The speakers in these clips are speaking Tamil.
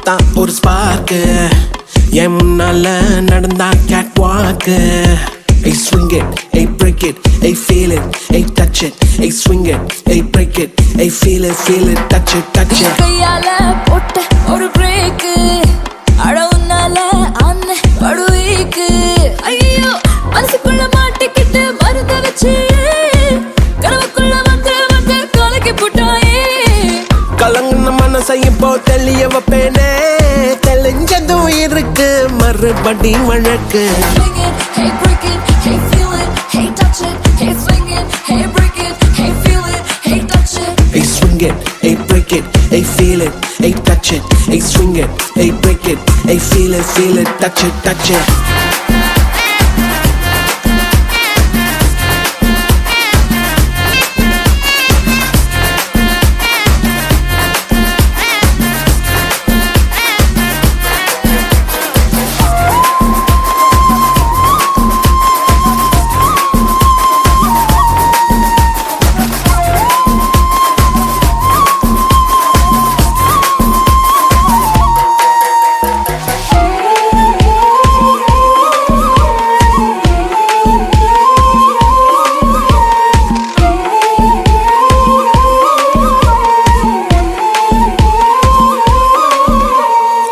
பார்த்தா ஒரு ஸ்பார்க்கு என் முன்னால நடந்தா கேட் வாக்கு. Hey swing it, hey break it, hey feel it, hey touch it, hey swing it, hey break it, hey feel it, touch it, touch it. கையால போட்ட ஒரு பிரேக் அடவுனால அன்ன படுவீக்கு. ஐயோ மனசுக்குள்ள மாட்டிக்கிட்டு மருந்த வச்சு கனவுக்குள்ள வந்து வந்து கலக்கி போட்டாயே. கலங்கின மனசை இப்போ தெளிய வைப்பேனே, தெளிஞ்சதும் இருக்கு மறுபடி வழக்கு. Hey break it, hey feel it, hey touch it, hey swing it, hey break it, hey feel it, hey touch it. Hey swing it, hey break it, hey feel it, hey touch it, hey swing it, hey break it, hey feel it, touch it, touch it.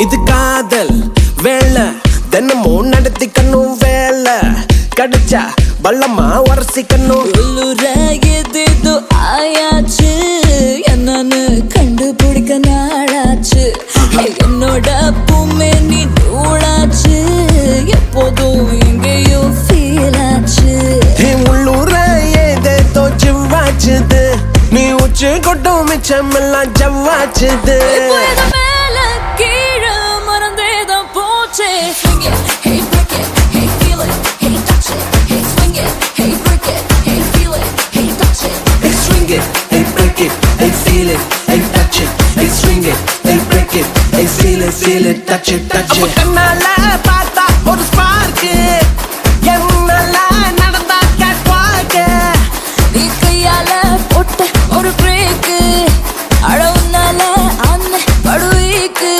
இது காதல் வேலை தினமும் நடத்திக்கணும், வேலை கிடைச்சா பள்ளமா உரசிக்கணும். உள்ளுராகியதேதோ ஆயாச்சு, என்னன்னு கண்டுபிடிக்க நாளாச்சு. என்னோட பூமே நீ தூளாச்சு, எப்போதும் எங்கேயோ ஃபீல் ஆச்சு. உள்ளூர ஏதேதோ ஜிவ்வாச்சுது, நீ உச்சி கொட்டும் மிச்சமெல்லாம் ஜவ்வாச்சுது. மேல கீழே மறந்தேதான் போச்சே. Swing it, hey break it, hey feel it, hey touch it, hey swing it, hey break it, hey feel it, hey touch it. Hey swing it, hey break it, hey feel it, hey touch it, hey swing it, hey break it, hey feel it, touch it, touch it. கண்ணால பார்த்தா ஒரு ஸ்பார்க்கு என் முன்னால நடந்தா கேட் வாக்கு. நீ கையால போட்ட ஒரு பிரேக் அடவுனால அன்ன படுவீக்கு.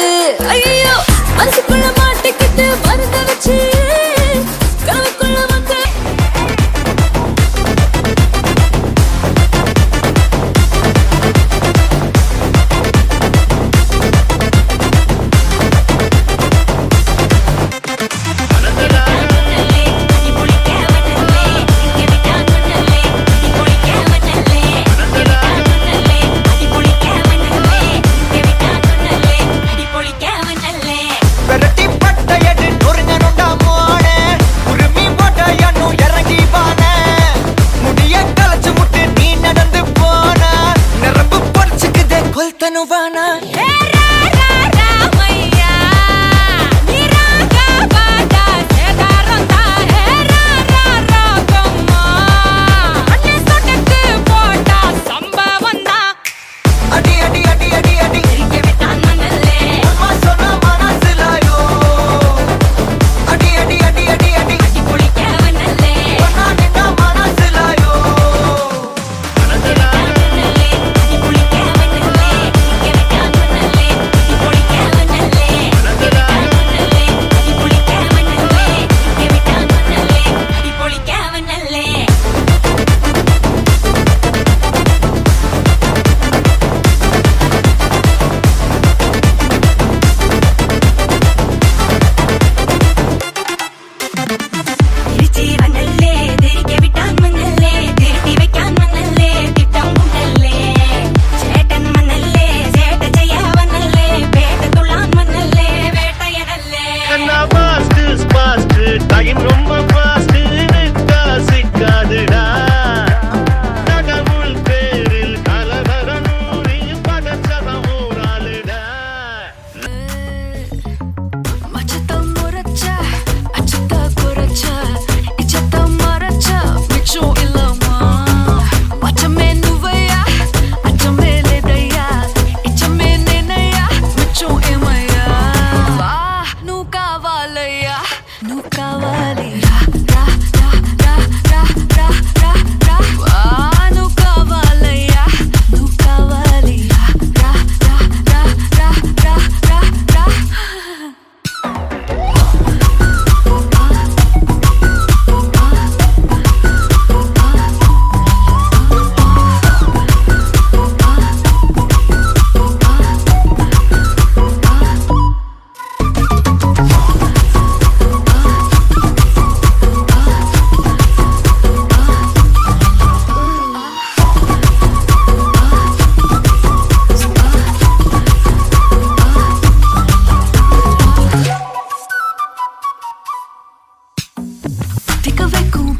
ஐயோ மனசுக்குள்ள மாட்டிக்கிட்டு மருந்த வச்சு கனவுக்குள்ள வந்து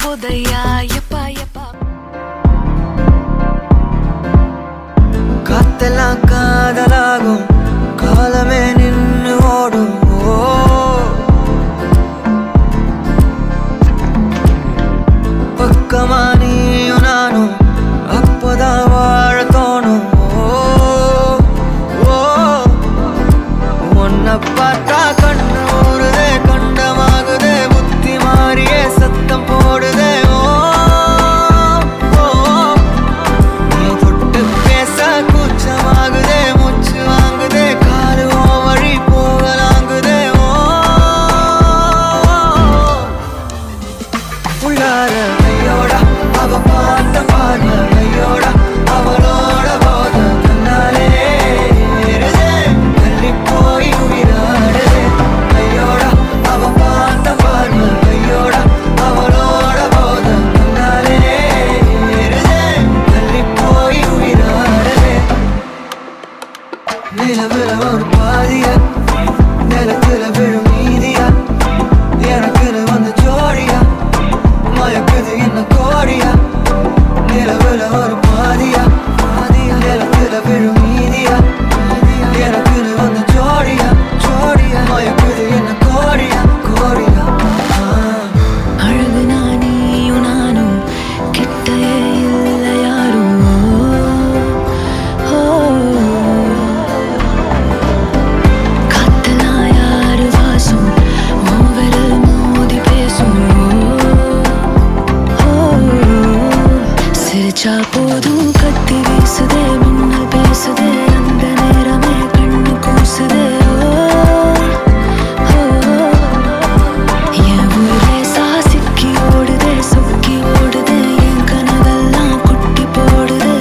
போதையா எப்பா எப்பா காத்தெல்லாம் காதலாகும் காலமே நின்று ஓடும் பக்கமா நீயும் நானும் அப்பதான் வாழ தோணும் உன்னை பார்த்தா கண்ணு ஊறுதே கண்டமாகுதே புத்தி மாறியே சத்தம் போடுதே நீ தொட்டு பேச கூச்சமாகுதே மூச்சு வாங்குதே காலு வழி போகலாங்குதே உள்ளார ஐயோடா அவ பார்த்த பார்வை ஐயோடா அவளோட போத கண்ணாலே தள்ளி போய் உயிராடுதே ஐயோடா அவ பார்த்த பார்வை ஐயோடா அவளோட போத கண்ணாலே தள்ளி போய் உயிராடுதே நிலவுல ஒரு பாதியா நிலத்துல விழும் நீதியா எனக்குன்னு வந்து ஜோடியா மயக்குது என்ன கோடியா நிலவுல ஒரு பாதியா நிலத்துல விழும் நீதியா எனக்குன்னு வந்து ஜோடியா மயக்குது என்ன கோடியா அழகு நானியும் நானும் கிட்டே இல்லை யாரும் காத்தெல்லாம் யாரு வாசம் மூவரில் மோதி பேசும் சிரிச்சா போதும் கத்தி வீசுதே மின்னல் பேசுதே அந்த நேரமே கண்ணு கூசுதே என் ஊரே சாசிக்கி ஓடுதே சொக்கி ஓடுதே என் கனவெல்லாம் குட்டி போடுதே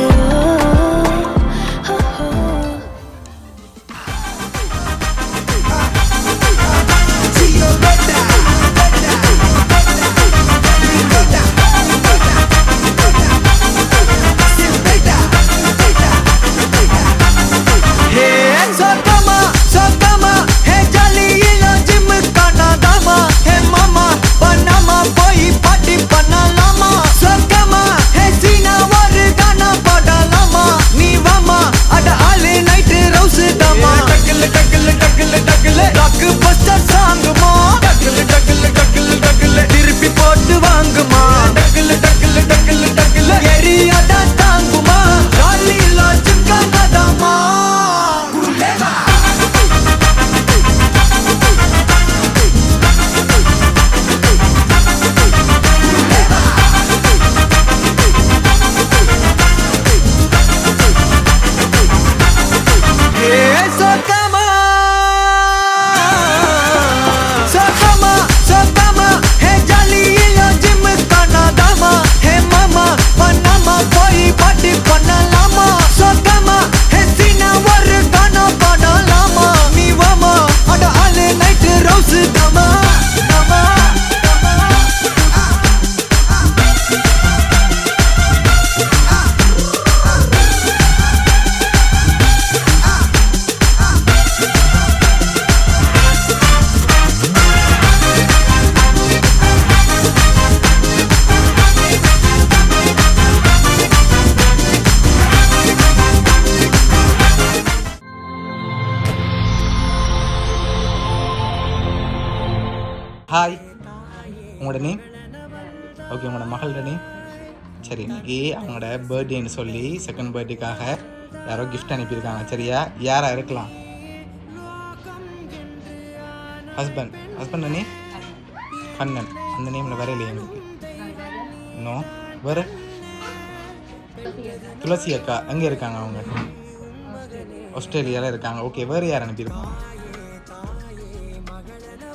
சொக்கமா ஹே ஜாலியில ஜிம்மு காணாதாமா ஹே மாமா பண்ணாமா போய் பாட்டி பண்ணலாமா சொக்கமா ஹே சீனா ஒரு கானா பாடலாமா நீ வாமா அட ஆளு நைட்டு ரவுஸ் தாமா டக்குல ராக்கு பஸ்டர் சாங்குமா டக்குல திருப்பி போட்டு வாங்குமா டக்குல எரியாடா தாங்குமா ஜாலியில ஜிம் காணாதாமா சொக்கமா ஹே ஜாலியில ஜிம்மு காணாதாமா ஹே மாமா பண்ணாமா போய் பாட்டி பண்ணலாமா சொக்கமா ஹே சீனா ஒரு கானா பாடலாமா நீ வாமா அட ஆளு நைட்டு ரவுஸ் தாமா ஹாய், உங்களோட நேம்? ஓகே, உங்களோட மகளோட நேம்? சரி, இன்னைக்கு அவங்களோட பர்த்டேன்னு சொல்லி செகண்ட் பர்த்டேக்காக யாரோ கிஃப்ட் அனுப்பியிருக்காங்க. சரியா? யாரா இருக்கலாம்? Husband name Kannan. அந்த நேமில் வேற இல்லையா எனக்கு? இன்னும் வேறு துளசி அக்கா எங்கே இருக்காங்க? அவங்க ஆஸ்திரேலியாவில் இருக்காங்க. ஓகே, வேறு யார் அனுப்பியிருக்காங்க?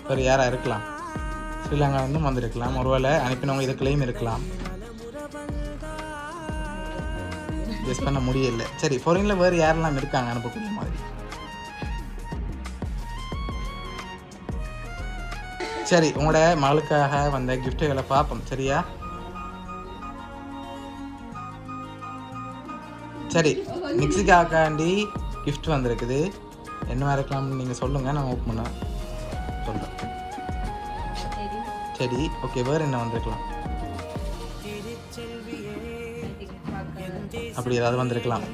வேறு யாராக இருக்கலாம்? ஸ்ரீலங்காவிலும் வந்திருக்கலாம். ஒருவேளை அனுப்பினவங்க இதுக்குள்ளேயும் இருக்கலாம். கெஸ் பண்ண முடியல. சரி, ஃபாரின்ல வேறு யாரெல்லாம் இருக்காங்க அனுப்பக்கூடிய மாதிரி? சரி, உங்களோட மகளுக்காக வந்த கிஃப்ட்டுகளை பார்ப்போம். சரியா? சரி, நிக்ஸிகாக்காண்டி கிஃப்ட் வந்திருக்குது. என்ன இருக்கலாம்னு நீங்கள் சொல்லுங்கள், நான் ஓப்பன் பண்ண சொல்கிறேன். சரி, ஓகே, வேறு என்ன வந்திருக்கலாம்? அப்படி ஏதாவது வந்திருக்கலாம்.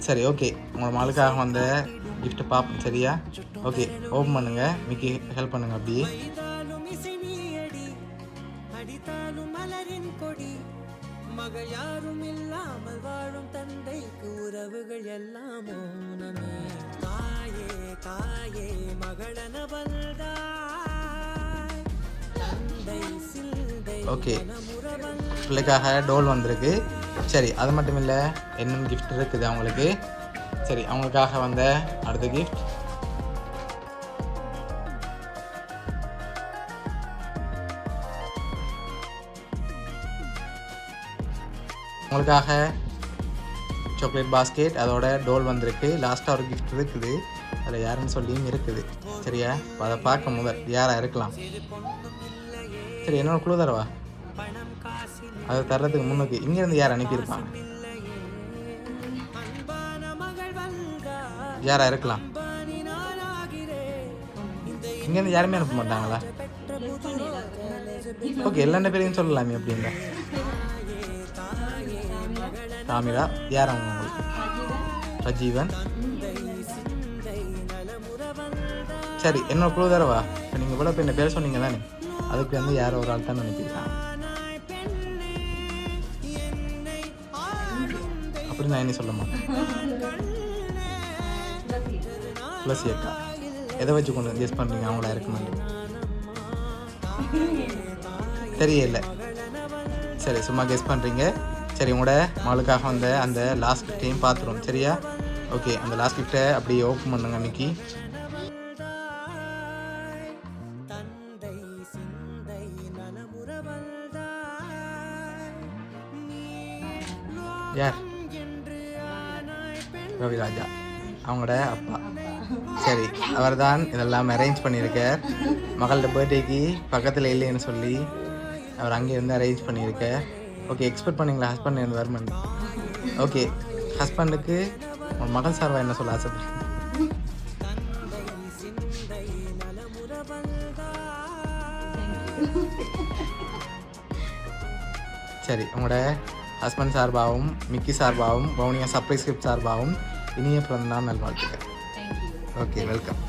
சரி ஓகே, உங்களோட மகளுக்காக வந்த கிஃப்ட்டை பார்ப்போம் சரியா? ஓகே ஓப்பன் பண்ணுங்க, மிக்கி ஹெல்ப் பண்ணுங்க அப்படியே. அடித்தாலும் மலரின் கொடி மகள் யாரும் இல்லாமல் வாழும் தந்தைக்கு உறவுகள் எல்லாம் மௌனமே. தாயே தாயே மகளன வந்தாய் தந்தை சிந்தை ஓகே, பிள்ளைக்காக டோல் வந்திருக்கு. சரி அது மட்டும் இல்லை, இன்னும் கிஃப்ட் இருக்குது அவங்களுக்கு. சரி அவங்களுக்காக வந்த அடுத்த கிஃப்ட் உங்களுக்காக சாக்லேட் பாஸ்கெட், அதோட டோல் வந்திருக்கு. லாஸ்ட்டாக ஒரு கிஃப்ட் இருக்குது, அதில் யாருன்னு சொல்லியும் இருக்குது சரியா? அதை பார்க்க முதல் யாராக இருக்கலாம். சரி என்னோட குழு தரவா? அதை தர்றதுக்கு முன்னுக்கு இங்கேருந்து யார் அனுப்பியிருப்பாங்க? யாராக இருக்கலாம்? இங்கேருந்து யாருமே அனுப்ப மாட்டாங்களா? ஓகே எல்லா பேரையும் சொல்லலாமே அப்படின்ற. தாமிரா யார் அவங்க உங்களுக்கு? ரஜீவன். சரி என்னோட குழு தரவா? இப்போ நீங்கள் இவ்வளோ என்ன பேர் சொன்னீங்க தானே, அதுக்கு வந்து யாரோ ஒரு ஆள் தான் அனுப்பியிருக்காங்க. அப்படி நான் என்ன சொல்ல மாட்டேன். துளசி அக்கா எதை வச்சு கொண்டு கெஸ் பண்ணுறீங்க? அவங்களா இருக்க மாட்டேங்க, தெரியல. சரி சும்மா கெஸ் பண்ணுறீங்க. சரி உங்களோட மகளுக்காக வந்த அந்த லாஸ்ட் கிஃப்டையும் பார்த்துருவோம் சரியா? ஓகே அந்த லாஸ்ட் கிஃப்ட்டை அப்படியே ஓப்பன் பண்ணுங்க மிக்கி. யார்? ரவிராஜா அவங்களோட அப்பா. சரி அவர் தான் இதெல்லாம் அரேஞ்ச் பண்ணியிருக்கார். மகளோட பர்த்டேக்கு பக்கத்தில் இல்லைன்னு சொல்லி அவர் அங்கே இருந்து அரேஞ்ச் பண்ணியிருக்கார். ஓகே எக்ஸ்பெக்ட் பண்ணிங்களா ஹஸ்பண்ட் இருந்து வருமானு? ஓகே ஹஸ்பண்டுக்கு உங்கள் மகள் சார்பாக என்ன சொல்ல ஆசைப்படுறீங்க? சரி உங்களோட ஹஸ்பண்ட் சார்பாகவும் மிக்கி சார்பாகவும் வவுனியா சர்ப்ரைஸ் கிஃப்ட் சார்பாகவும் இனிய பிறந்தநாள் நல்வாழ்த்துக்கள். Okay welcome.